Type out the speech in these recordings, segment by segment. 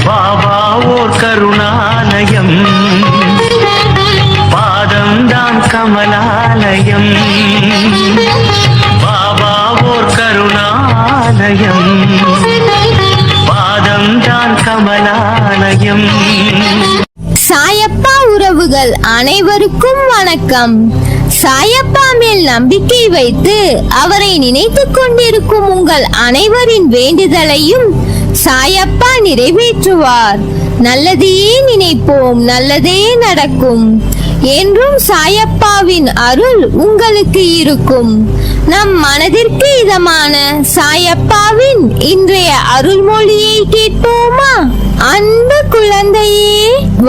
பாபா ஓர் கருணாலயம், பாதம்தான் கமலாலயம். பாபா ஓர் கருணாலயம், பாதம்தான் கமலாலயம். சாயப்பா உறவுகள் அனைவருக்கும் வணக்கம். சாயப்பா மேல் நம்பிக்கை வைத்து அவரை நினைத்துக் கொண்டிருக்கும் உங்கள் அனைவரின் வேண்டுதலையும் சாயப்பா நிறைவேற்றுவார். நல்லதையே நினைப்போம், நல்லதே நடக்கும். என்றும் சாயப்பாவின் அருள் உங்களுக்கு இருக்கும். நம் மனதிற்கு இதமான சாயப்பாவின் இன்றைய அருள்மொழியை கேட்போமா? அன்பு குழந்தையே,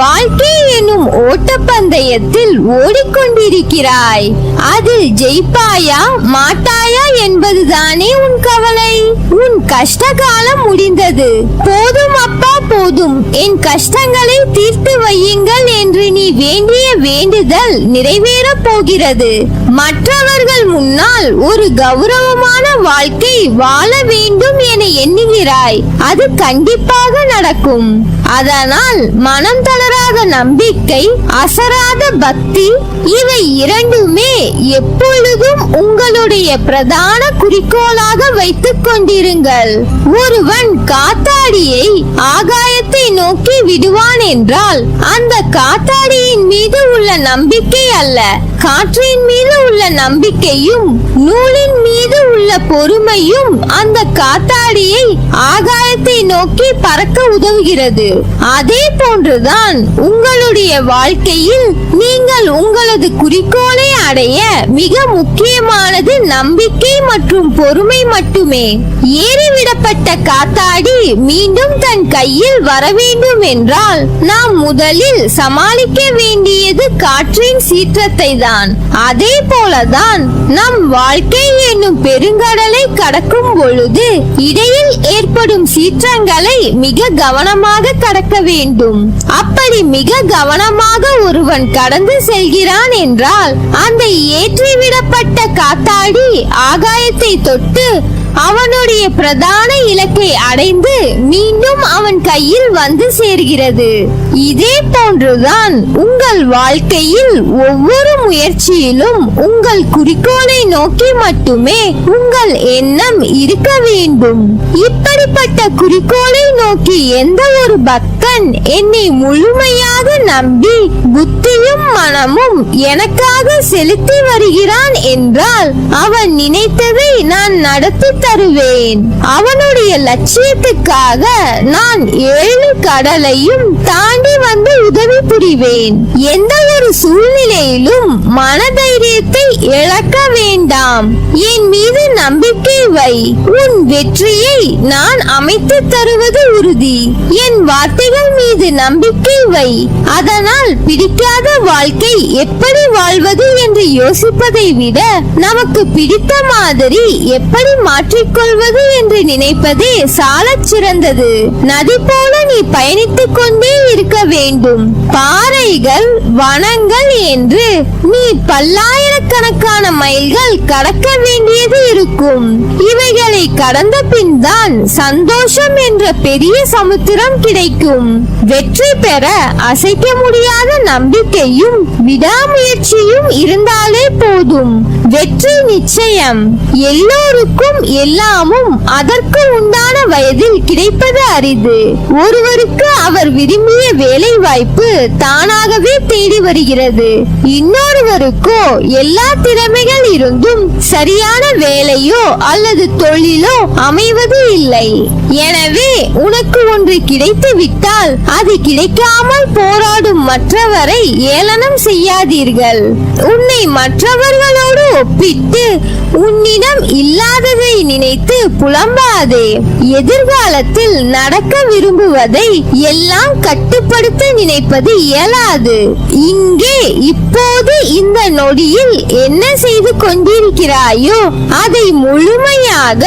வாழ்க்கை எனும் ஓட்டப்பந்தயத்தில் ஓடிக்கொண்டிருக்கிறாய். அதில் ஜெயிப்பாயா மாட்டாயா என்பதுதானே உன் கவலை. உன் கஷ்ட காலம் முடிந்தது. போதும் அப்பா போதும், என் கஷ்டங்களை தீர்த்து வையுங்கள் என்று நீ வேண்டிய வேண்டுதல் நிறைவேறப் போகிறது. மற்றவர்கள் முன்னால் ஒரு கௌரவமான வாழ்க்கை வாழ வேண்டும் என எண்ணுகிறாய். அது கண்டிப்பாக நடக்கும். அதனால் மனம் தளராத நம்பிக்கை, அசராத பக்தி, இவை இரண்டுமே எப்பொழுதும் உங்களுடைய பிரதான குறிக்கோளாக வைத்துக் கொண்டிருங்கள். ஒருவன் காத்தாடியை ஆகாயத்தை நோக்கி விடுவான் என்றால் அந்த காத்தாடியின் மீது உள்ள நம்பிக்கை அல்ல, காற்றின் மீது உள்ள நம்பிக்கையும் நூலின் மீது உள்ள பொறுமையும் அந்த காத்தாடியை ஆகாயத்தை நோக்கி பறக்க உதவுகிறது. அதே போன்றுதான் உங்களுடைய வாழ்க்கையில் நீங்கள் உங்களது குறிக்கோளை அடைய மிக முக்கியமானது நம்பிக்கை மற்றும் பொறுமை மட்டுமே. ஏறிவிடப்பட்ட காத்தாடி மீண்டும் தன் கையில் வர வேண்டும் என்றால் நாம் முதலில் சமாளிக்க வேண்டியது காற்றின் சீற்றத்தை தான். அதே போலதான் நம் வாழ்க்கை என்னும் பெருங்கடலை கடக்கும் பொழுது இடையில் ஏற்படும் சீற்றங்களை மிக கவனமாக கடக்க வேண்டும். அப்படி மிக கவனமாக ஒருவன் கடந்து செல்கிறான் என்றால் அந்த ஏற்றிவிடப்பட்ட காத்தாடி ஆகாயத்தை தொட்டு அவனுடைய பிரதான இலக்கை அடைந்து மீண்டும் அவன் கையில் வந்து சேர்கிறது. இதே போன்றுதான் உங்கள் வாழ்க்கையில் ஒவ்வொரு முயற்சியிலும் உங்கள் குறிக்கோளை நோக்கி மட்டுமே உங்கள் எண்ணம் இருக்க வேண்டும். இப்படிப்பட்ட குறிக்கோளை நோக்கி எந்த ஒரு பக்தன் என்னை முழுமையாக நம்பி புத்தியும் மனமும் எனக்காக செலுத்தி வருகிறான் என்றால் அவன் நினைத்ததை நான் நடத்தி தருவேன். அவனுடைய லட்சியத்துக்காக நான் 7 கடலையும் தாண்டி வந்து உதவி புரிவேன். எந்த ஒரு சூழ்நிலையிலும் மனதைரியத்தை இழக்க வேண்டாம். என் மீது நம்பிக்கை வை. உன் வெற்றியை நான் அமைத்து தருவது உறுதி. என் வார்த்தைகள் மீது நம்பிக்கை வை. அதனால் பிடிக்காத வாழ்க்கை எப்படி வாழ்வது என்று யோசிப்பதை விட நமக்கு பிடித்த மாதிரி எப்படி மாற்றிக்கொள்வது என்று நினைப்பதே சாலச் சிறந்தது. நதி போல நீ பயணித்துக் கொண்டே இருக்க வேண்டும். பாறைகள், வனங்கள் என்று நீ பல்லாயிரக்கணக்கான மைல்கள் கடக்க வேண்டியது இருக்கும். இவைகளை கடந்த பின் தான் சந்தோஷம் என்ற பெரிய சமுத்திரம் கிடைக்கும். வெற்றி பெற அசைக்க முடியாத நம்பிக்கையும் விடாமுயற்சியும் இருந்தாலே போதும். வெற்றி நிச்சயம். எல்லோருக்கும் எல்லாமும் அதற்கு உண்டான வயதில் கிடைப்பது அரிது. ஒருவருக்கு அவர் விரும்பிய வேலை வாய்ப்பு தானாகவே தேடி வருகிறது. இன்னொருவருக்கோ எல்லா திறமைகள் இருந்தும் சரியான வேலையோ அல்லது தொழிலோ அமைவது இல்லை. எனவே உனக்கு ஒன்று கிடைத்து விட்டால் அது கிடைக்காமல் போராடும் மற்றவரை ஏளனம் செய்யாதீர்கள். உன்னை மற்றவர்களோடு ஒப்பிட்டு உன்னிடம் இல்லாததை நினைத்து புலம்பாதே. எதிர்காலத்தில் நடக்க விரும்புவதை எல்லாம் கட்டுப்படுத்த நினைப்பது இயலாது. இங்கே இப்போது இந்த நொடியில் என்ன செய்து கொண்டிருக்கிறாயோ அதை முழுமையாக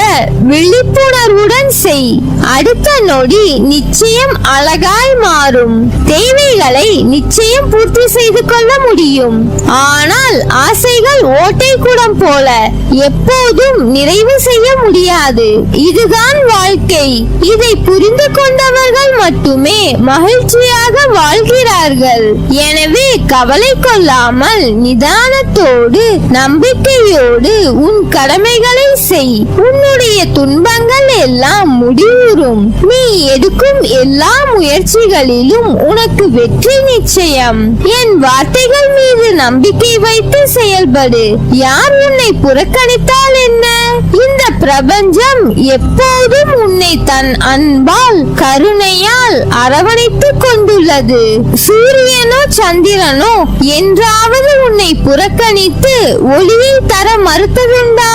விழிப்புணர்வுடன் செய். அடுத்த நொடி நிச்சயம் அழகாய் மாறும். தேவைகளை நிச்சயம் பூர்த்தி செய்து கொள்ள முடியும். ஆனால் ஆசைகள் ஓட்டை குடம் போல எப்போதும் நிறைவு செய்ய முடியாது. இதுதான் வாழ்க்கை. இதை புரிந்து கொண்டவர்கள் மட்டுமே மகிழ்ச்சியாக வாழ்கிறார்கள். எனவே கவலை கொள்ளாமல் நிதானத்தோடு நம்பிக்கையோடு உன் கடமைகளை செய். உன்னுடைய துன்பங்கள் எல்லாம் முடிவுறும். நீ எடுக்கும் எல்லா முயற்சிகளிலும் உனக்கு வெற்றி நிச்சயம். என் வார்த்தைகள் மீது நம்பிக்கை வைத்து செயல்படு. யார் உன்னை புறக்கணித்தால் என்ன? இந்த பிரபஞ்சம் எப்போதும் உன்னை தன் அன்பால் கருணையால் அரவணைத்துக் கொண்டுள்ளது. சூரியனோ சந்திரனோ என்றாவது உன்னை புறக்கணித்து ஒளியை தர மறுத்ததுண்டா?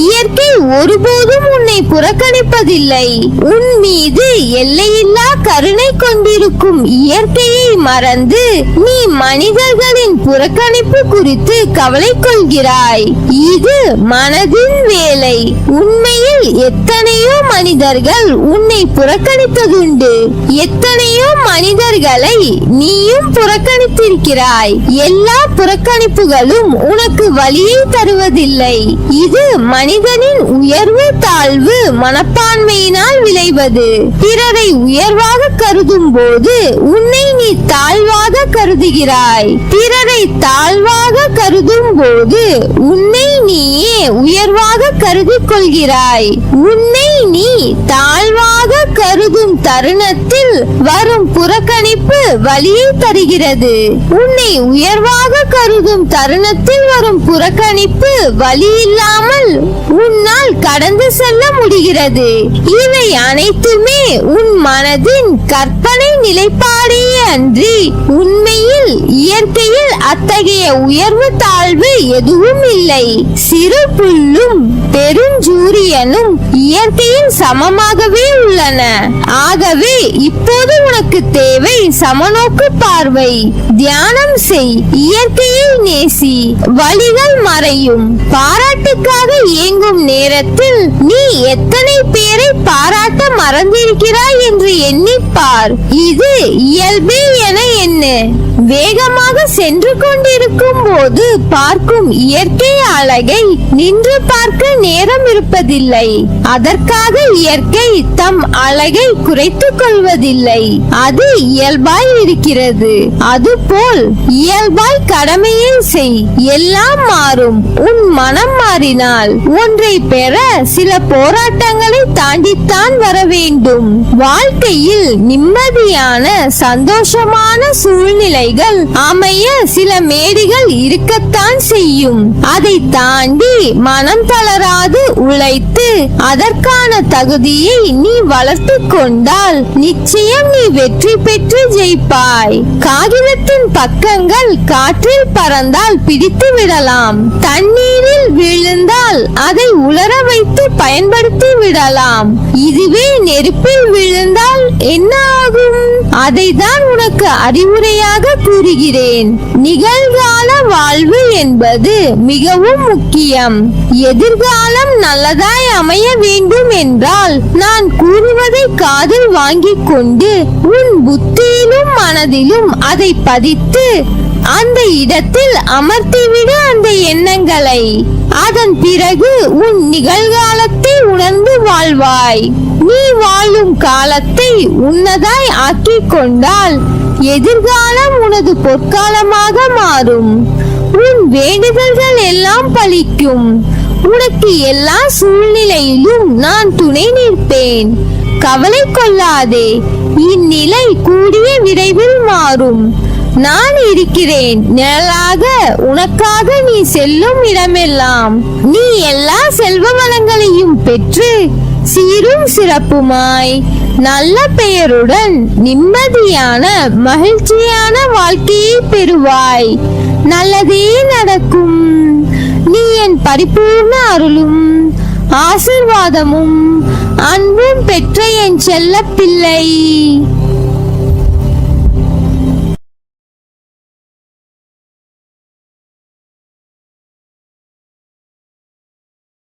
இயற்கை ஒருபோதும் உன்னை புறக்கணிப்பதில்லை. உன் மீது எல்லையில்லா கருணை கொண்டிருக்கும் இயற்கையை மறந்து நீ மனிதர்களின் புறக்கணிப்பு குறித்து கவலை கொள்கிறாய். இது மனதின் வேலை. உண்மையில் எத்தனையோ மனிதர்கள் உன்னை புறக்கணித்ததுண்டு. எத்தனையோ மனிதர்களை நீயும் புறக்கணித்திருக்கிறாய். எல்லா புறக்கணிப்புகளும் உனக்கு வலியை தருவதில்லை. இது மனிதனின் உயர்வு தாழ்வு மனப்பான்மையினால் விளைவது. பிறரை உயர்வாக கருதும் போது உன்னை நீ தாழ்வாக கருதுகிறாய். பிறரை தாழ்வாக கருதும் போது உன்னை நீயே உயர்வாக கருதிக் கொள்கிறாய். உன்னை நீ தாழ்வாக கருதும் தருணத்தில் வரும் புறக்கணிப்பு வலியை தருகிறது. உன்னை உயர்வாக கருதும் தருணத்தில் வரும் புறக்கணிப்பு வலி இல்லாமல் உன்னால் கடந்து செல்ல முடிகிறது. இவை அனைத்துமே உன் மனதின் கற்பனை நிலைப்பாடே அன்றி உண்மையில் இயற்கையில் அத்தகைய உயர்வு தாழ்வு எதுவும் இல்லை. சிறு புல்லும் பெருஞ்சூரியனும் இயற்கையில் சமமாகவே உள்ளன. ஆகவே இப்போது உனக்கு தேவை சமநோக்கு பார்வை. தியானம் செய். இயற்கையை நேசி. வலிகள் மறையும். பாராட்டுக்காக ஏங்கும் நேரத்தில் நீ எத்தனை பேரை பாராட்ட மறந்திருக்கிறாய் என்று எண்ணிப்பார். இது இயல்பே என எண்ணு. வேகமாக சென்று கொண்டிருக்கும் போது பார்க்கும் இயற்கை அழகை நின்று பார்க்க நேரம் இருப்பதில்லை. அதற்காக இயற்கை தம் அழகை குறைத்துக் கொள்வதில்லை. அது இயல்பாய் இருக்கிறது. அதுபோல் இயல்பாய் கடமையை செய். எல்லாம் மாறும். உன் மனம் மாறினால் ஒன்றை பெற சில போராட்டங்களை தாண்டித்தான் வர வேண்டும். வாழ்க்கையில் நிம்மதியான சந்தோஷமான சூழ்நிலைகள் அமைய சில மேடுகள் இருக்கத்தான் செய்யும். அதை தாண்டி மனம் தளராது உழைத்து அதற்கான தகுதியை நீ வளர்த்து கொண்டால் நிச்சயம் நீ வெற்றி பெற்று ஜெயிப்பாய். காகிதத்தின் பக்கங்கள் காற்றில் பறந்தால் பிடித்து விடலாம். தண்ணீரில் விழுந்தால் அதை உலர வைத்து பயன்படுத்தி விடலாம். இதுவே நெருப்பில் விழுந்தால் என்ன ஆகும்? அதை தான் உனக்கு அறிவுரையாக கூறுகிறேன். நிகழ்கால வாழ்வு என்பது மிகவும் முக்கியம். எதிர்காலம் நல்லதாய் அமைய வேண்டும் என்றால் நான் கூறுவதை காதில் வாங்கிக் கொண்டு உன் புத்தியிலும் மனதிலும் அதை பதித்து அந்த இடத்தில் அமர்த்திவிடு அந்த எண்ணங்களை. அதன் பிறகு உன் நிகழ்காலத்தை உணர்ந்து வாழ்வாய். நீ வாழும் காலத்தை உன்னதாய் ஆக்கிக் கொண்டால் எதிர்காலம் உனது பொற்காலமாக மாறும். உன் வேண்டுதல்கள் எல்லாம் பலிக்கும். உனக்கு எல்லா சூழ்நிலையிலும் நான் துணை நிற்பேன். கவலை கொள்ளாதே. இந்நிலை கூடிய விரைவில் மாறும். நான் இருக்கிறேன். நிழலாக உனக்காக நீ செல்லும் இடமெல்லாம் நீ எல்லா செல்வ வளங்களையும் பெற்று சீரும் சிறப்புமாய் நல்ல பெயருடன் நிம்மதியான மகிழ்ச்சியான வாழ்க்கையை பெறுவாய். நல்லதே நடக்கும். நீ என் பரிபூர்ண அருளும் ஆசீர்வாதமும் அன்பும் பெற்ற என் செல்ல பிள்ளை.